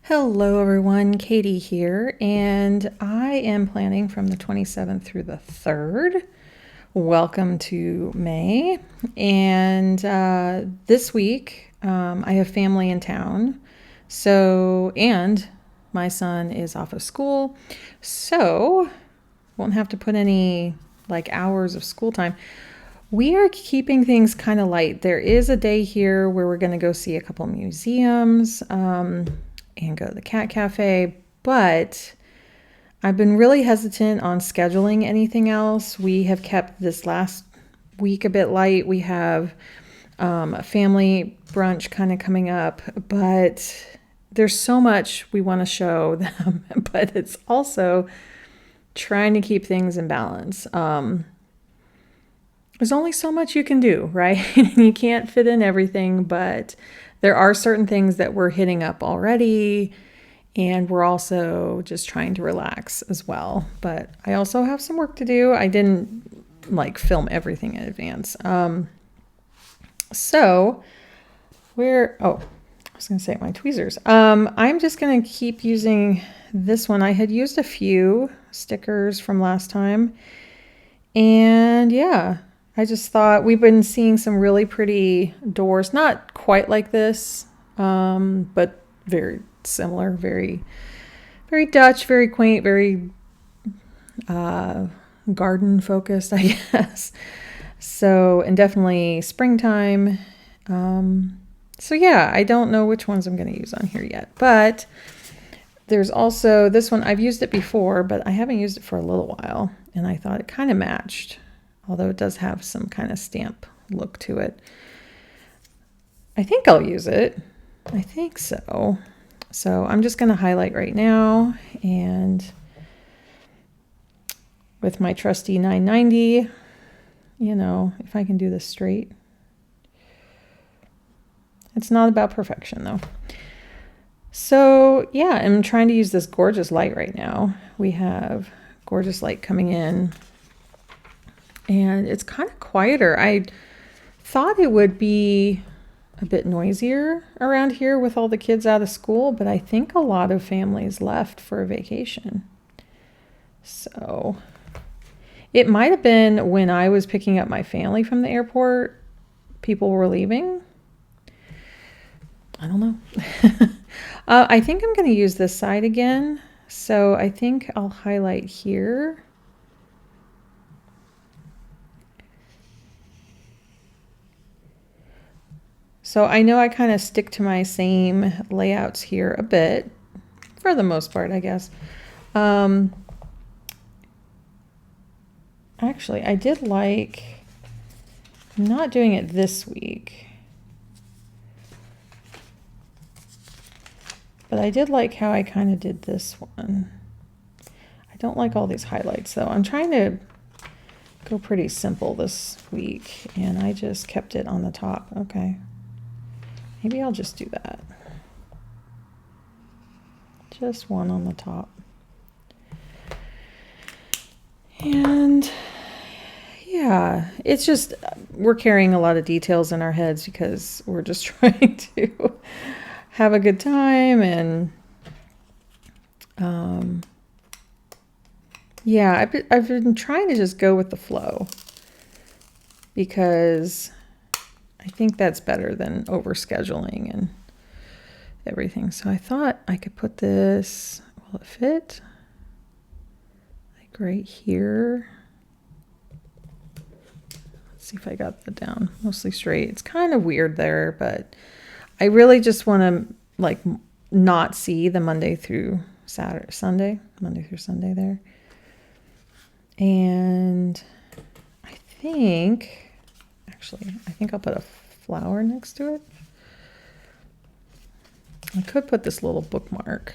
Hello everyone, Katie here, and I am planning from the 27th through the 3rd. Welcome to May, and this week I have family in town, and my son is off of school, so won't have to put any hours of school time. We are keeping things kind of light. There is a day here where we're going to go see a couple museums, and go to the cat cafe, but I've been really hesitant on scheduling anything else. We have kept this last week a bit light. We have a family brunch kind of coming up, but there's so much we want to show them, but it's also trying to keep things in balance. There's only so much you can do, right? You can't fit in everything, but there are certain things that we're hitting up already, and we're also just trying to relax as well. But I also have some work to do. I didn't film everything in advance. I was going to say my tweezers. I'm just going to keep using this one. I had used a few stickers from last time, and yeah, I just thought we've been seeing some really pretty doors, not quite like this, but very similar, very, very Dutch, very quaint, very garden focused, I guess. So, and definitely springtime. So yeah, I don't know which ones I'm going to use on here yet, but there's also this one. I've used it before, but I haven't used it for a little while, and I thought it kind of matched. Although it does have some kind of stamp look to it. I think I'll use it. I think so. So I'm just going to highlight right now. And with my trusty 990, if I can do this straight. It's not about perfection though. So yeah, I'm trying to use this gorgeous light right now. We have gorgeous light coming in. And it's kind of quieter. I thought it would be a bit noisier around here with all the kids out of school, but I think a lot of families left for a vacation. So it might have been when I was picking up my family from the airport, people were leaving. I don't know. I think I'm going to use this side again. So I think I'll highlight here. So I know I kind of stick to my same layouts here a bit, for the most part, I guess. Actually, I did I'm not doing it this week, but I did like how I kind of did this one. I don't like all these highlights though. I'm trying to go pretty simple this week, and I just kept it on the top. Okay. Maybe I'll just do that. Just one on the top. And yeah, it's just, we're carrying a lot of details in our heads because we're just trying to have a good time. And yeah, I've been trying to just go with the flow because I think that's better than overscheduling and everything. So I thought I could put this, will it fit? Like right here. Let's see if I got that down mostly straight. It's kind of weird there, but I really just want to not see the Monday through Sunday there. And I think I'll put a flower next to it. I could put this little bookmark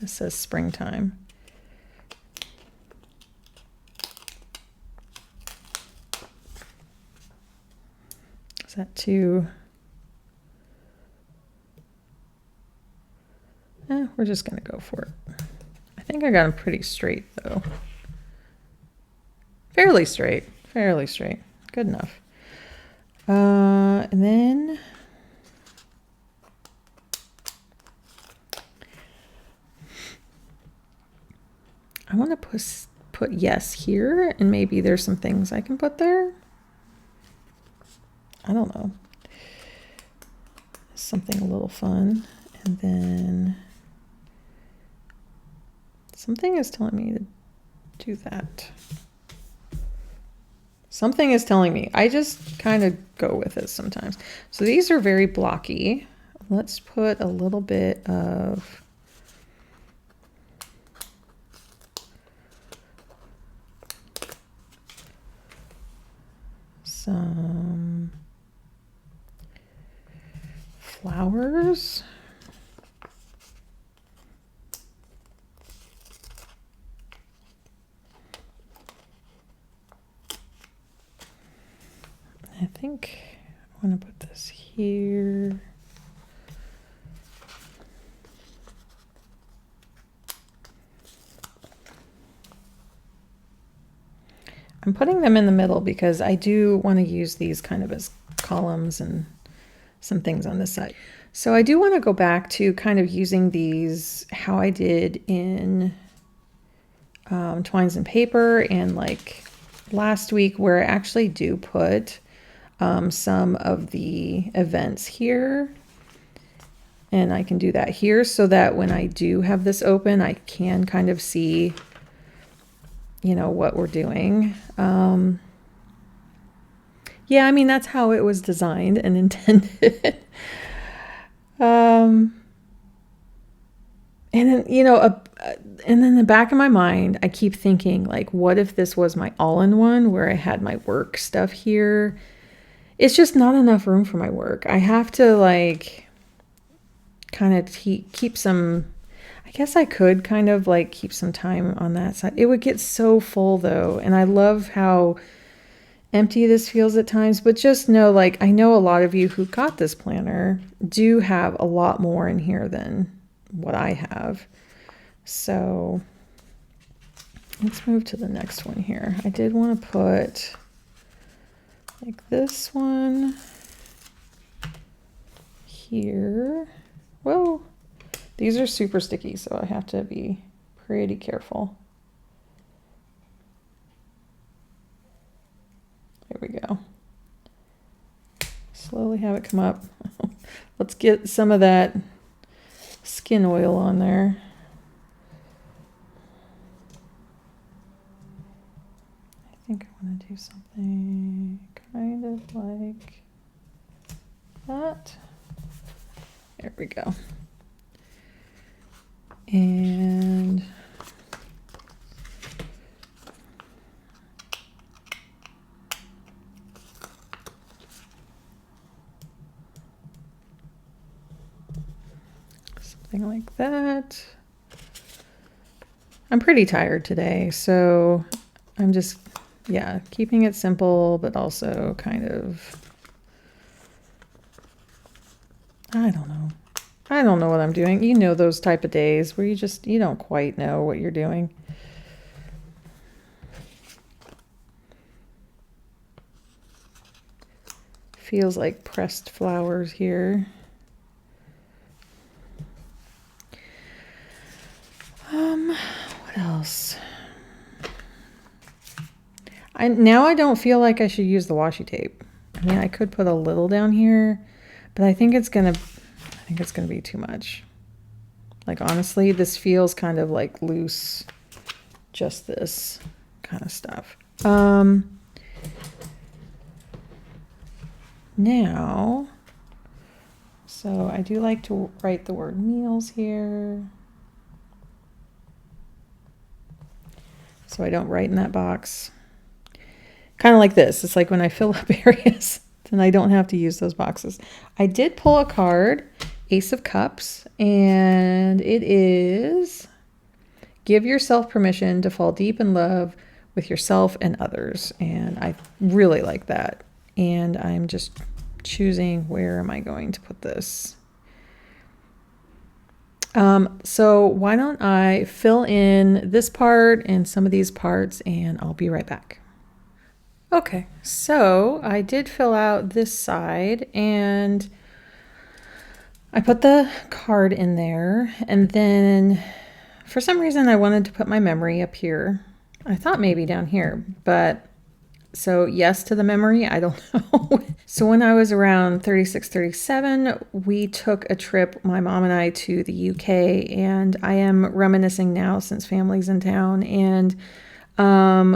that says springtime. Is that too? We're just going to go for it. I think I got them pretty straight though. Fairly straight. Good enough. And then I want to put yes here, and maybe there's some things I can put there. I don't know. Something a little fun. And then something is telling me to do that. Something is telling me. I just kind of go with it sometimes. So these are very blocky. Let's put a little bit of some flowers. I think I want to put this here. I'm putting them in the middle because I do want to use these kind of as columns and some things on this side. So I do want to go back to kind of using these how I did in Twines and Paper, and like last week where I actually do put some of the events here, and I can do that here so that when I do have this open, I can kind of see, you know, what we're doing. Yeah, I mean, that's how it was designed and intended. And then, you know, and then in the back of my mind, I keep thinking, like, what if this was my all-in-one where I had my work stuff here? It's just not enough room for my work. I have to, like, kind of keep some, I guess I could kind of, like, keep some time on that side. It would get so full, though, and I love how empty this feels at times, but just know, like, I know a lot of you who got this planner do have a lot more in here than what I have. So let's move to the next one here. I did want to put like this one here. Whoa, these are super sticky, so I have to be pretty careful. There we go. Slowly have it come up. Let's get some of that skin oil on there. I think I want to do something kind of like that. There we go. And something like that. I'm pretty tired today, so I'm just, yeah, keeping it simple, but also kind of, I don't know. I don't know what I'm doing. You know, those type of days where you don't quite know what you're doing. Feels like pressed flowers here. What else? Now I don't feel like I should use the washi tape. I mean, I could put a little down here, but I think it's gonna be too much. Like, honestly, this feels kind of like loose, just this kind of stuff. Now, so I do like to write the word meals here. So I don't write in that box. Kind of like this. It's like when I fill up areas, then I don't have to use those boxes. I did pull a card, Ace of Cups, and it is give yourself permission to fall deep in love with yourself and others. And I really like that. And I'm just choosing where am I going to put this. So why don't I fill in this part and some of these parts, and I'll be right back. Okay, so I did fill out this side, and I put the card in there, and then For some reason, I wanted to put my memory up here. I thought maybe down here, but so yes to the memory, I don't know. So when I was around 36, 37, we took a trip, my mom and I, to the UK, and I am reminiscing now since family's in town. And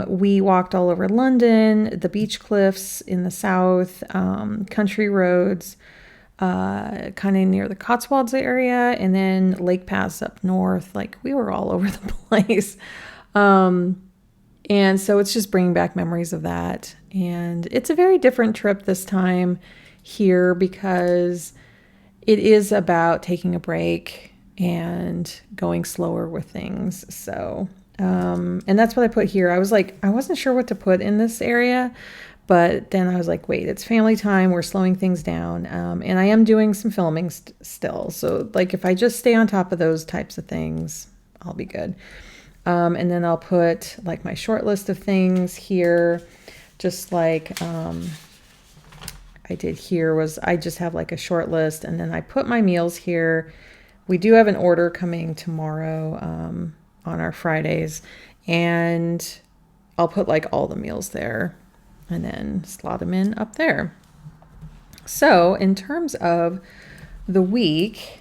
we walked all over London, the beach cliffs in the south, country roads, kind of near the Cotswolds area, and then lake paths up north. Like, we were all over the place. And so it's just bringing back memories of that. And it's a very different trip this time here because it is about taking a break and going slower with things. So, and that's what I put here. I was like, I wasn't sure what to put in this area, but then I was like, wait, it's family time. We're slowing things down. And I am doing some filming still. So like, if I just stay on top of those types of things, I'll be good. And then I'll put like my short list of things here, just like I did here was I just have like a short list, and then I put my meals here. We do have an order coming tomorrow on our Fridays, and I'll put like all the meals there and then slot them in up there. So in terms of the week,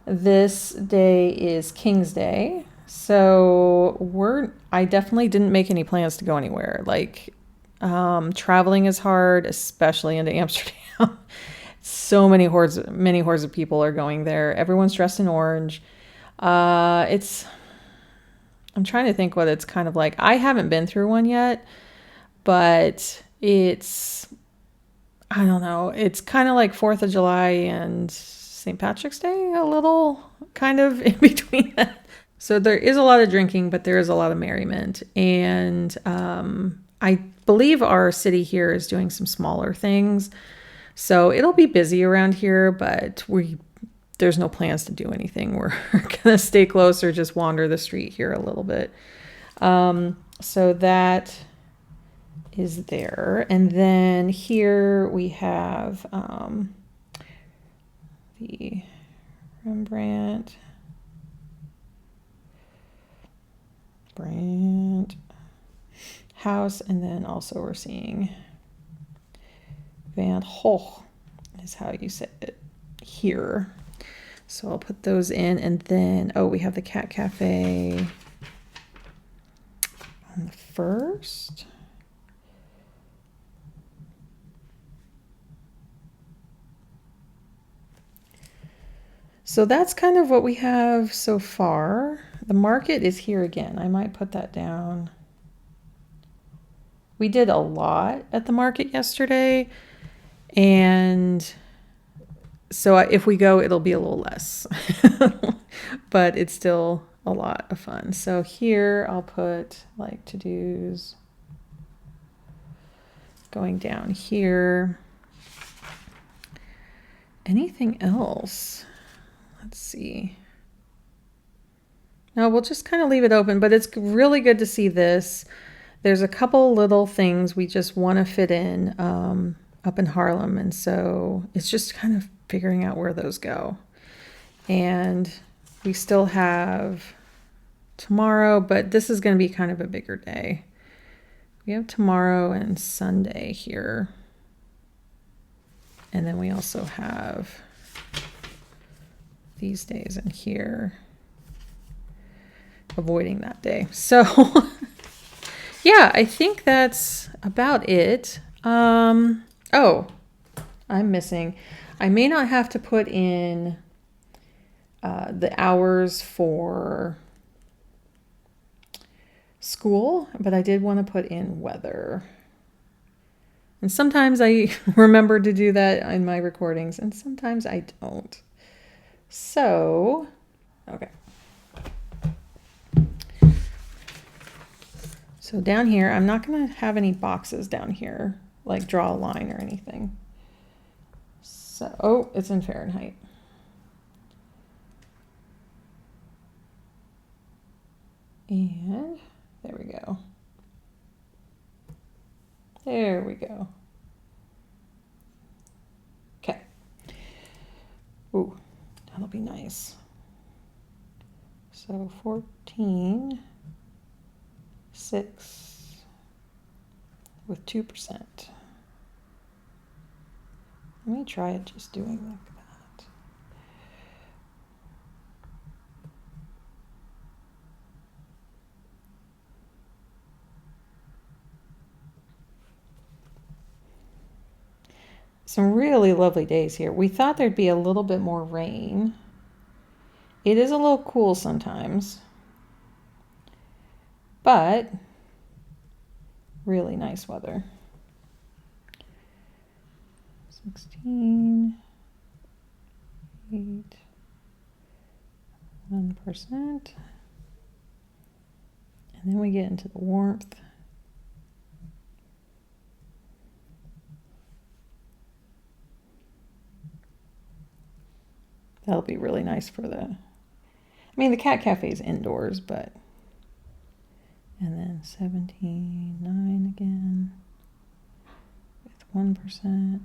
this day is King's Day. So I definitely didn't make any plans to go anywhere. Like, traveling is hard, especially into Amsterdam. So many hordes of people are going there. Everyone's dressed in orange. I'm trying to think what it's kind of like. I haven't been through one yet, but I don't know. It's kind of like 4th of July and St. Patrick's Day, a little kind of in between that. So there is a lot of drinking, but there is a lot of merriment. And I believe our city here is doing some smaller things. So it'll be busy around here, but there's no plans to do anything. We're going to stay close or just wander the street here a little bit. So that is there. And then here we have the Rembrandt House, and then also we're seeing Van Hoog is how you say it here. So I'll put those in, and then we have the Cat Cafe on the 1st. So that's kind of what we have so far. The market is here again. I might put that down. We did a lot at the market yesterday, and so if we go, it'll be a little less, but it's still a lot of fun. So here I'll put like to-dos going down here. Anything else? Let's see. No, we'll just kind of leave it open, but it's really good to see this. There's a couple little things we just want to fit in up in Haarlem, and so it's just kind of figuring out where those go. And we still have tomorrow, but this is going to be kind of a bigger day. We have tomorrow and Sunday here. And then we also have these days in here, avoiding that day. So yeah, I think that's about it. Oh, I'm missing. I may not have to put in the hours for school, but I did want to put in weather. And sometimes I remember to do that in my recordings, and sometimes I don't. So, okay. So down here, I'm not going to have any boxes down here, like draw a line or anything. So, it's in Fahrenheit. And there we go. There we go. Okay. Ooh, that'll be nice. So 14, 6 with 2%. Let me try it just doing like that. Some really lovely days here. We thought there'd be a little bit more rain. It is a little cool sometimes, but really nice weather. 16, 8, 1%. And then we get into the warmth. That'll be really nice for the, I mean, the cat cafe is indoors, but, and then 17, 9 again, with 1%,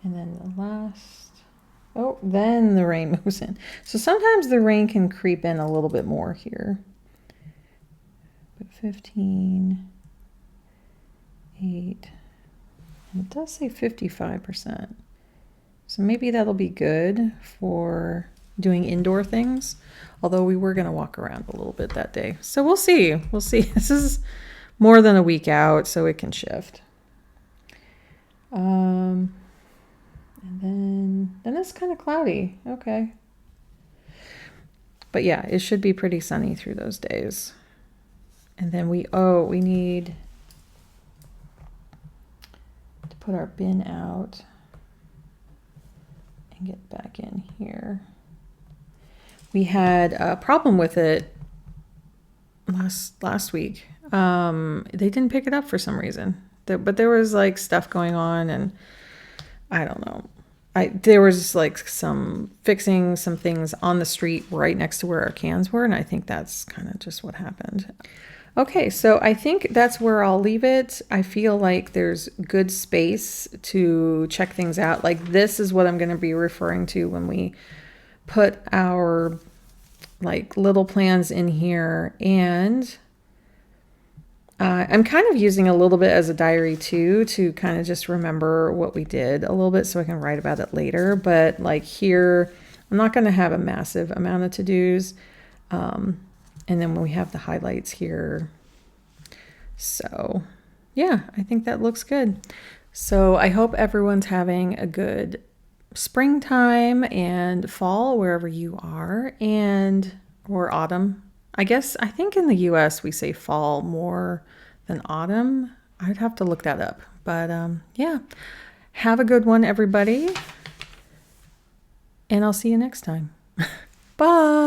and then the last, oh, then the rain moves in. So sometimes the rain can creep in a little bit more here. But 15, 8, and it does say 55%. So maybe that'll be good for doing indoor things, although we were going to walk around a little bit that day. So we'll see. We'll see. This is more than a week out, so it can shift. And then it's kind of cloudy. Okay. But yeah, it should be pretty sunny through those days. And then we need to put our bin out. Get back in here. We had a problem with it last week. They didn't pick it up for some reason. But there was like stuff going on, and I don't know. There was like fixing some things on the street right next to where our cans were, and I think that's kind of just what happened. Okay, so I think that's where I'll leave it. I feel like there's good space to check things out. Like this is what I'm going to be referring to when we put our like little plans in here. And I'm kind of using a little bit as a diary too, to kind of just remember what we did a little bit so I can write about it later. But like here, I'm not going to have a massive amount of to-dos. And then when we have the highlights here. So yeah, I think that looks good. So I hope everyone's having a good springtime and fall wherever you are, or autumn. I think in the US we say fall more than autumn. I'd have to look that up. But yeah, have a good one, everybody. And I'll see you next time. Bye.